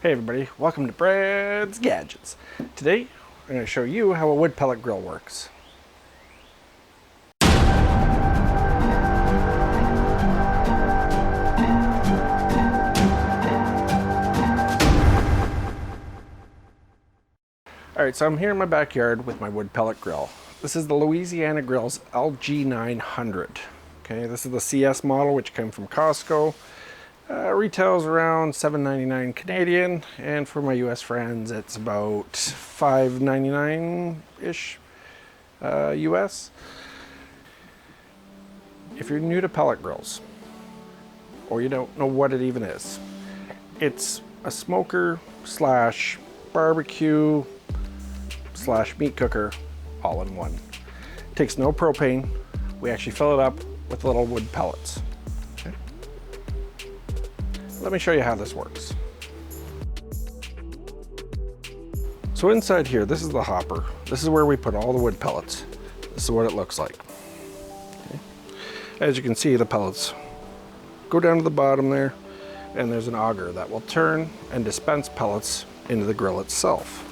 Hey everybody, welcome to Brad's Gadgets. Today, I'm going to show you how a wood pellet grill works. Alright, so I'm here in my backyard with my wood pellet grill. This is the Louisiana Grill's LG900. Okay, this is the CS model, which came from Costco. Retails around $7.99 Canadian, and for my US friends it's about $5.99-ish US. If you're new to pellet grills, or you don't know what it even is, it's a smoker slash barbecue slash meat cooker all in one. It takes no propane. We actually fill it up with little wood pellets. Let me show you how this works. So inside here, this is the hopper. This is where we put all the wood pellets. This is what it looks like. Okay. As you can see, the pellets go down to the bottom there, and there's an auger that will turn and dispense pellets into the grill itself.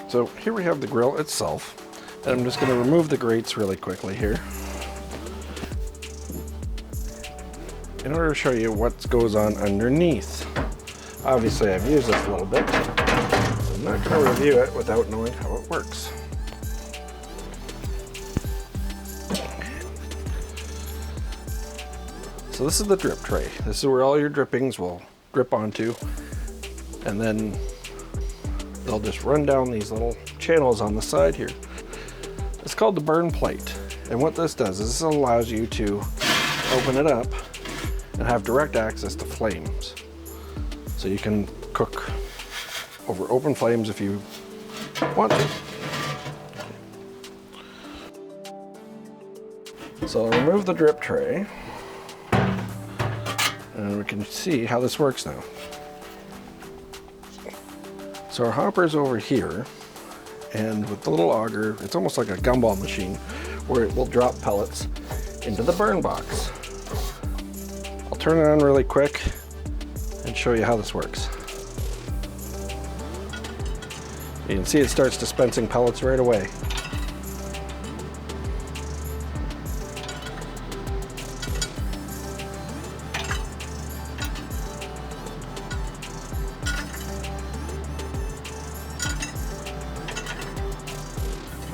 So here we have the grill itself, and I'm just going to remove the grates really quickly here, in order to show you what goes on underneath. Obviously I've used this a little bit. I'm not going to review it without knowing how it works. So this is the drip tray. This is where all your drippings will drip onto, and then they'll just run down these little channels on the side here. It's called the burn plate, and what this does is this allows you to open it up and have direct access to flames. So you can cook over open flames if you want to. So I'll remove the drip tray, and we can see how this works now. So our hopper's over here, and with the little auger, it's almost like a gumball machine where it will drop pellets into the burn box. I'll turn it on really quick and show you how this works. You can see it starts dispensing pellets right away.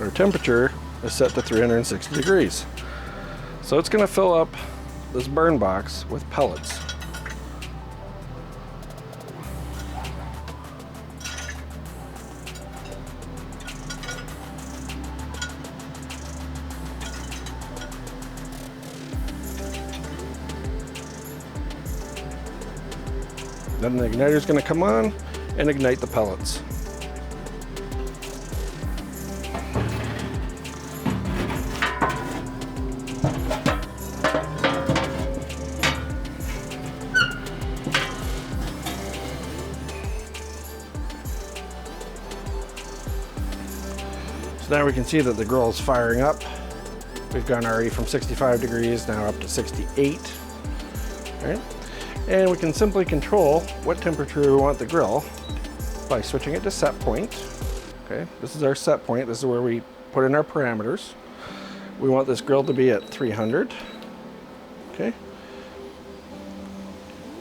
Our temperature is set to 360 degrees. So it's going to fill up this burn box with pellets. Then the igniter is going to come on and ignite the pellets. Now we can see that the grill is firing up. We've gone already from 65 degrees now up to 68. Right? And we can simply control what temperature we want the grill by switching it to set point. Okay, this is our set point. This is where we put in our parameters. We want this grill to be at 300. Okay.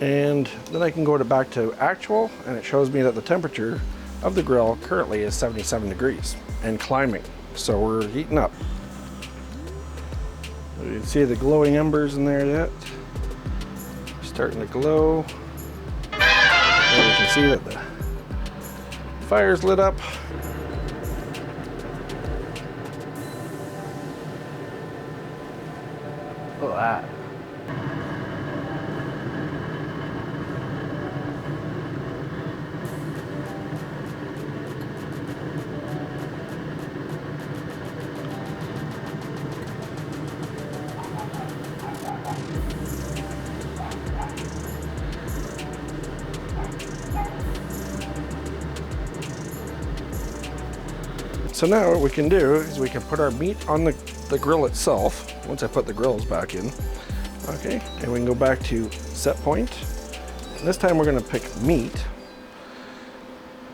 And then I can go back to actual, and it shows me that the temperature of the grill currently is 77 degrees and climbing. So we're heating up. You can see the glowing embers in there yet. Starting to glow. And you can see that the fire's lit up. Look at that. So now what we can do is we can put our meat on the grill itself. Once I put the grills back in, Okay, and we can go back to Setpoint. And this time we're going to pick meat.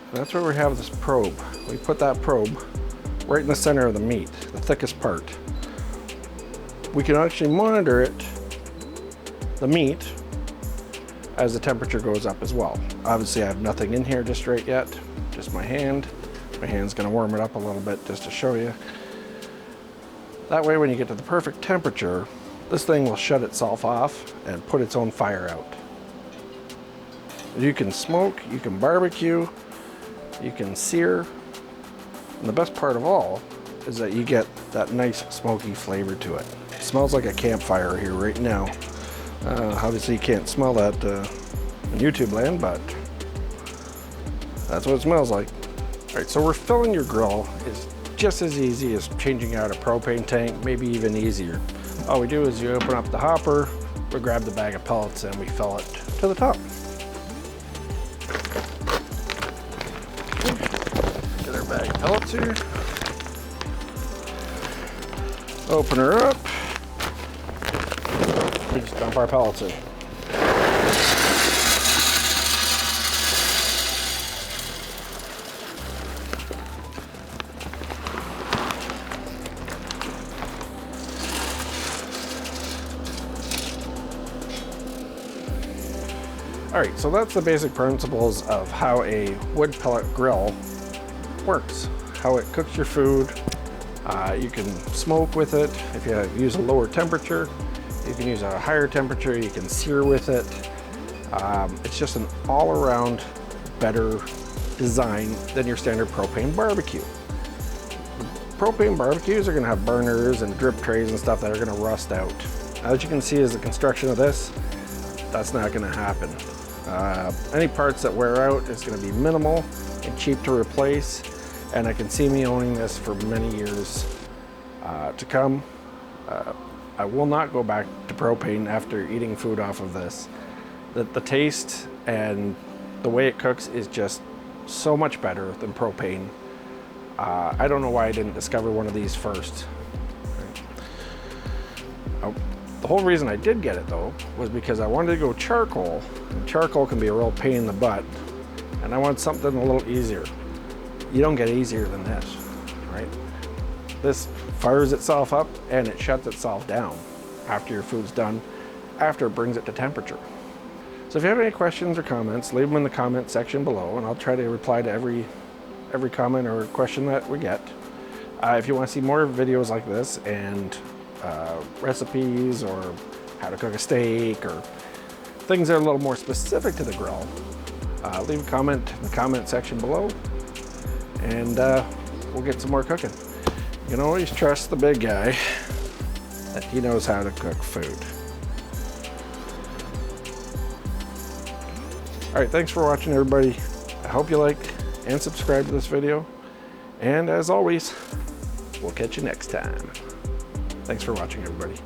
And that's where we have this probe. We put that probe right in the center of the meat, the thickest part. We can actually monitor it, the meat, as the temperature goes up as well. Obviously I have nothing in here just right yet, just my hand. My hand's gonna warm it up a little bit just to show you. That way when you get to the perfect temperature, this thing will shut itself off and put its own fire out. You can smoke, you can barbecue, you can sear, and the best part of all is that you get that nice smoky flavor to it. It smells like a campfire here right now. Obviously you can't smell that in YouTube land, but that's what it smells like. All right, so refilling your grill is just as easy as changing out a propane tank, maybe even easier. All we do is you open up the hopper, we grab the bag of pellets and we fill it to the top. Get our bag of pellets here. Open her up. We just dump our pellets in. All right, so that's the basic principles of how a wood pellet grill works, how it cooks your food. You can smoke with it if you use a lower temperature. You can use a higher temperature, you can sear with it. It's just an all-around better design than your standard propane barbecue. Propane barbecues are gonna have burners and drip trays and stuff that are gonna rust out. As you can see, as the construction of this, that's not gonna happen. Any parts that wear out is gonna be minimal and cheap to replace, and I can see me owning this for many years to come. I will not go back to propane after eating food off of this. The taste and the way it cooks is just so much better than propane. I don't know why I didn't discover one of these first. The whole reason I did get it though was because I wanted to go charcoal. Charcoal can be a real pain in the butt, and I wanted something a little easier. You don't get easier than this, right? This fires itself up and it shuts itself down after your food's done, after it brings it to temperature. So if you have any questions or comments, leave them in the comment section below and I'll try to reply to every comment or question that we get. If you want to see more videos like this and recipes or how to cook a steak or things that are a little more specific to the grill, leave a comment in the comment section below and we'll get some more cooking. You can always trust the big guy that he knows how to cook food. All right, thanks for watching everybody. I hope you liked and subscribed to this video. And as always, we'll catch you next time. Thanks for watching everybody.